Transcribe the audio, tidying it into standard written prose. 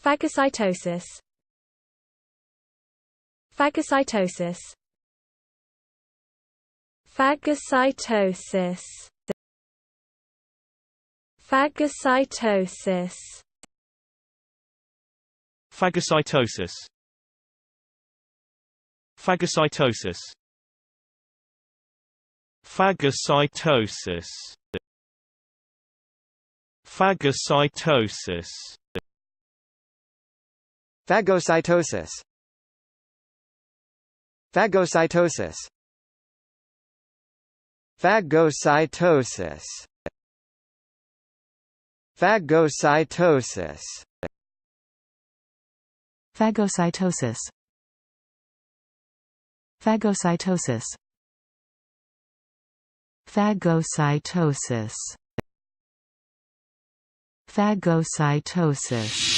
Phagocytosis. Phagocytosis. Phagocytosis. Phagocytosis. Phagocytosis. Phagocytosis. Phagocytosis. Phagocytosis. Phagocytosis. Phagocytosis. Phagocytosis. Phagocytosis. Phagocytosis. Phagocytosis. Phagocytosis. Phagocytosis.